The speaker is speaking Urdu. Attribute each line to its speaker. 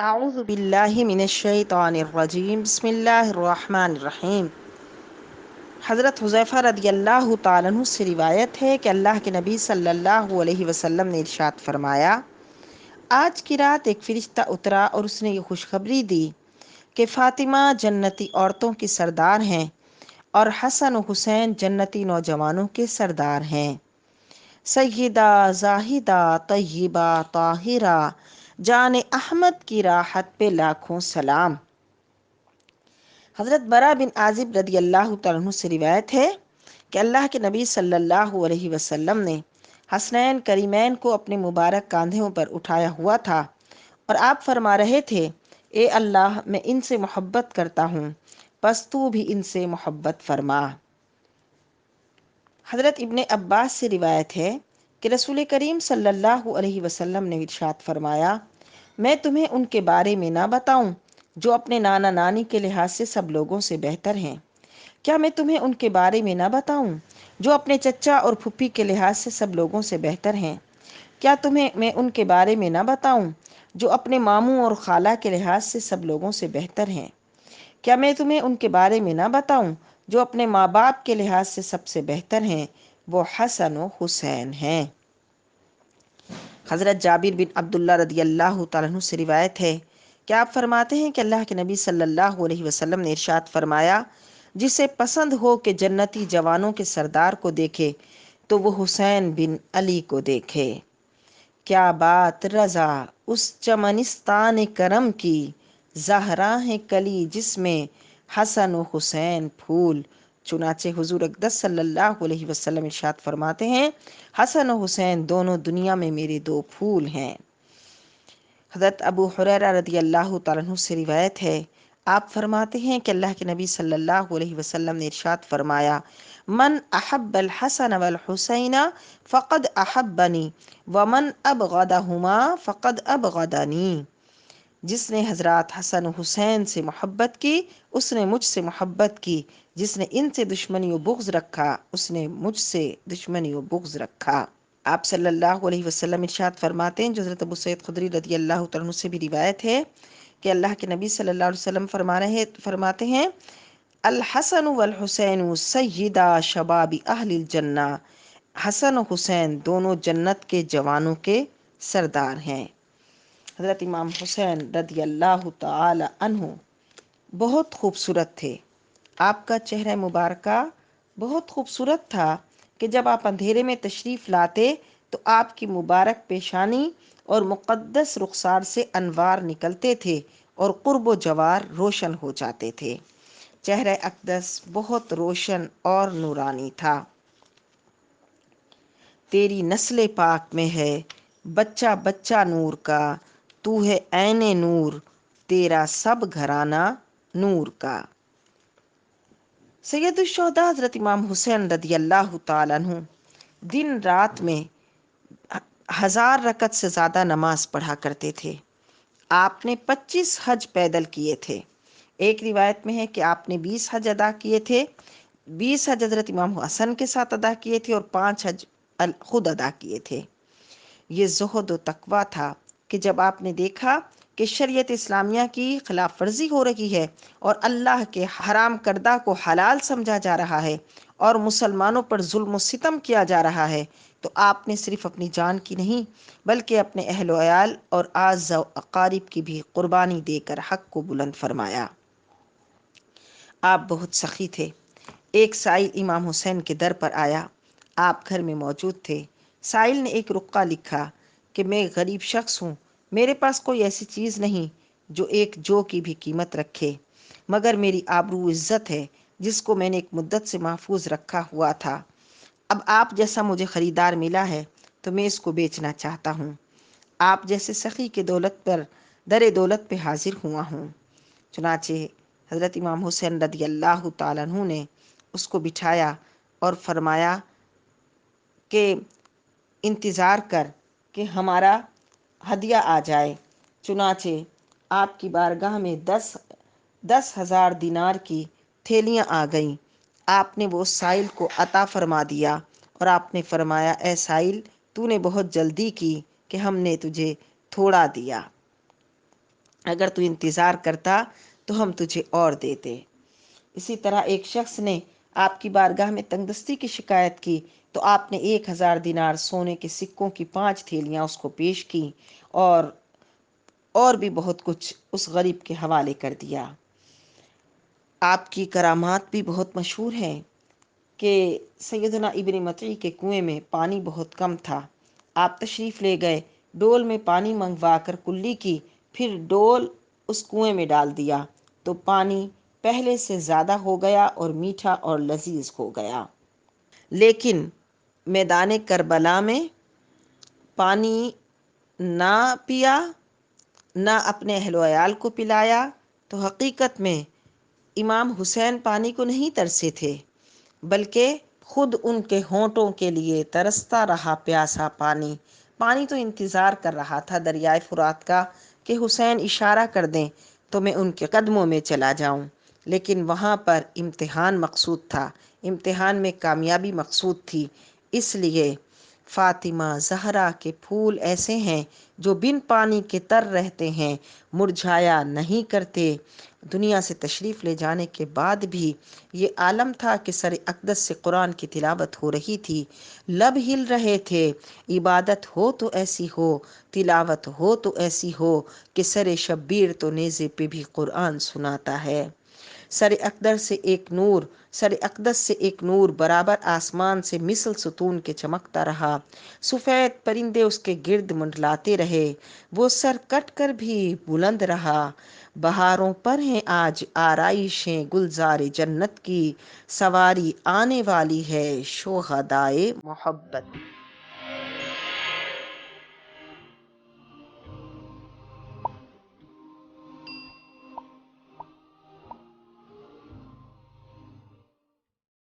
Speaker 1: اعوذ باللہ من الشیطان الرجیم بسم اللہ الرحمن الرحیم۔ حضرت حذیفہ رضی اللہ تعالیٰ عنہ سے روایت ہے کہ اللہ کے نبی صلی اللہ علیہ وسلم نے ارشاد فرمایا، آج کی رات ایک فرشتہ اترا اور اس نے یہ خوشخبری دی کہ فاطمہ جنتی عورتوں کی سردار ہیں اور حسن و حسین جنتی نوجوانوں کے سردار ہیں۔ سیدہ زاہدہ طیبہ طاہرہ جان احمد کی راحت پہ لاکھوں سلام۔ حضرت برا بن عازب رضی اللہ تعالیٰ عنہ سے روایت ہے کہ اللہ کے نبی صلی اللہ علیہ وسلم نے حسنین کریمین کو اپنے مبارک کاندھوں پر اٹھایا ہوا تھا اور آپ فرما رہے تھے، اے اللہ میں ان سے محبت کرتا ہوں، پس تو بھی ان سے محبت فرما۔ حضرت ابن عباس سے روایت ہے کہ رسول کریم صلی اللہ علیہ وسلم نے ارشاد فرمایا، میں تمہیں ان کے بارے میں نہ بتاؤں جو اپنے نانا نانی کے لحاظ سے سب لوگوں سے بہتر ہیں؟ کیا میں تمہیں ان کے بارے میں نہ بتاؤں جو اپنے چچا اور پھپھی کے لحاظ سے سب لوگوں سے بہتر ہیں؟ کیا تمہیں میں ان کے بارے میں نہ بتاؤں جو اپنے ماموں اور خالہ کے لحاظ سے سب لوگوں سے بہتر ہیں؟ کیا میں تمہیں ان کے بارے میں نہ بتاؤں جو اپنے ماں باپ کے لحاظ سے سب سے بہتر ہیں؟ وہ حسن و حسین ہیں۔ حضرت جابر بن عبداللہ رضی اللہ تعالیٰ عنہ سے روایت ہے کہ آپ فرماتے ہیں کہ اللہ کے نبی صلی اللہ علیہ وسلم نے ارشاد فرمایا، جسے پسند ہو کہ جنتی جوانوں کے سردار کو دیکھے تو وہ حسین بن علی کو دیکھے۔ کیا بات رضا اس چمنستان کرم کی، زہراں ہے کلی جس میں حسن و حسین پھول۔ چنانچہ حضور اقدس صلی اللہ علیہ وسلم ارشاد فرماتے ہیں، حسن و حسین دونوں دنیا میں میرے دو پھول ہیں۔ حضرت ابو ہریرہ رضی اللہ تعالیٰ عنہ سے روایت ہے، آپ فرماتے ہیں کہ اللہ کے نبی صلی اللہ علیہ وسلم نے ارشاد فرمایا، من احب الحسن والحسین فقد احبنی ومن ابغضہما فقد ابغضنی۔ جس نے حضرات حسن و حسین سے محبت کی اس نے مجھ سے محبت کی، جس نے ان سے دشمنی و بغض رکھا اس نے مجھ سے دشمنی و بغض رکھا۔ آپ صلی اللہ علیہ وسلم ارشاد فرماتے ہیں، جو حضرت ابو سعید خدری رضی اللہ تعالیٰ عنہ سے بھی روایت ہے کہ اللہ کے نبی صلی اللہ علیہ وسلم فرماتے ہیں، الحسن والحسین سیدہ شباب اہل الجنہ۔ حسن و حسین دونوں جنت کے جوانوں کے سردار ہیں۔ حضرت امام حسین رضی اللہ تعالی عنہ بہت خوبصورت تھے۔ آپ کا چہرہ مبارکہ بہت خوبصورت تھا کہ جب آپ اندھیرے میں تشریف لاتے تو آپ کی مبارک پیشانی اور مقدس رخسار سے انوار نکلتے تھے اور قرب و جوار روشن ہو جاتے تھے۔ چہرہ اقدس بہت روشن اور نورانی تھا۔ تیری نسل پاک میں ہے بچہ بچہ نور کا، تو ہے عین نور تیرا سب گھرانہ نور کا۔ سید الشہداء حضرت امام حسین رضی اللہ تعالیٰ عنہ دن رات میں 1000 رکعت سے زیادہ نماز پڑھا کرتے تھے۔ آپ نے 25 حج پیدل کیے تھے۔ ایک روایت میں ہے کہ آپ نے 20 حج ادا کیے تھے۔ 20 حج حضرت امام حسن کے ساتھ ادا کیے تھے اور 5 حج خود ادا کیے تھے۔ یہ زہد و تقویٰ تھا کہ جب آپ نے دیکھا کہ شریعت اسلامیہ کی خلاف ورزی ہو رہی ہے اور اللہ کے حرام کردہ کو حلال سمجھا جا رہا ہے اور مسلمانوں پر ظلم و ستم کیا جا رہا ہے، تو آپ نے صرف اپنی جان کی نہیں بلکہ اپنے اہل و عیال اور اعزا و اقارب کی بھی قربانی دے کر حق کو بلند فرمایا۔ آپ بہت سخی تھے۔ ایک سائل امام حسین کے در پر آیا، آپ گھر میں موجود تھے۔ سائل نے ایک رقعہ لکھا کہ میں غریب شخص ہوں، میرے پاس کوئی ایسی چیز نہیں جو ایک جو کی بھی قیمت رکھے، مگر میری آبرو عزت ہے جس کو میں نے ایک مدت سے محفوظ رکھا ہوا تھا۔ اب آپ جیسا مجھے خریدار ملا ہے تو میں اس کو بیچنا چاہتا ہوں۔ آپ جیسے سخی کے دولت پر در دولت پہ حاضر ہوا ہوں۔ چنانچہ حضرت امام حسین رضی اللہ تعالیٰ عنہ نے اس کو بٹھایا اور فرمایا کہ انتظار کر کہ ہمارا ہدیہ آ جائے۔ چنانچہ آپ کی بارگاہ میں 10,000 دینار کی تھیلیاں آ گئیں۔ آپ نے وہ سائل کو عطا فرما دیا اور آپ نے فرمایا، اے سائل تو نے بہت جلدی کی کہ ہم نے تجھے تھوڑا دیا۔ اگر تو انتظار کرتا تو ہم تجھے اور دیتے۔ اسی طرح ایک شخص نے آپ کی بارگاہ میں تنگدستی کی شکایت کی تو آپ نے 1000 دینار سونے کے سکوں کی 5 تھیلیاں اس کو پیش کی، اور بھی بہت کچھ اس غریب کے حوالے کر دیا۔ آپ کی کرامات بھی بہت مشہور ہیں کہ سیدنا ابن مطیع کے کنویں میں پانی بہت کم تھا، آپ تشریف لے گئے، ڈول میں پانی منگوا کر کلی کی، پھر ڈول اس کنویں میں ڈال دیا تو پانی پہلے سے زیادہ ہو گیا اور میٹھا اور لذیذ ہو گیا۔ لیکن میدان کربلا میں پانی نہ پیا، نہ اپنے اہل و عیال کو پلایا، تو حقیقت میں امام حسین پانی کو نہیں ترسے تھے، بلکہ خود ان کے ہونٹوں کے لیے ترستا رہا پیاسا پانی۔ پانی تو انتظار کر رہا تھا دریائے فرات کا کہ حسین اشارہ کر دیں تو میں ان کے قدموں میں چلا جاؤں، لیکن وہاں پر امتحان مقصود تھا، امتحان میں کامیابی مقصود تھی۔ اس لیے فاطمہ زہرا کے پھول ایسے ہیں جو بن پانی کے تر رہتے ہیں، مرجھایا نہیں کرتے۔ دنیا سے تشریف لے جانے کے بعد بھی یہ عالم تھا کہ سر اقدس سے قرآن کی تلاوت ہو رہی تھی، لب ہل رہے تھے، عبادت ہو تو ایسی ہو، تلاوت ہو تو ایسی ہو کہ سر شبیر تو نیزے پہ بھی قرآن سناتا ہے۔ سر اقدس سے ایک نور برابر آسمان سے مثل ستون کے چمکتا رہا، سفید پرندے اس کے گرد منڈلاتے رہے، وہ سر کٹ کر بھی بلند رہا۔ بہاروں پر ہیں آج آرائشیں گلزار جنت کی، سواری آنے والی ہے شہدائے محبت۔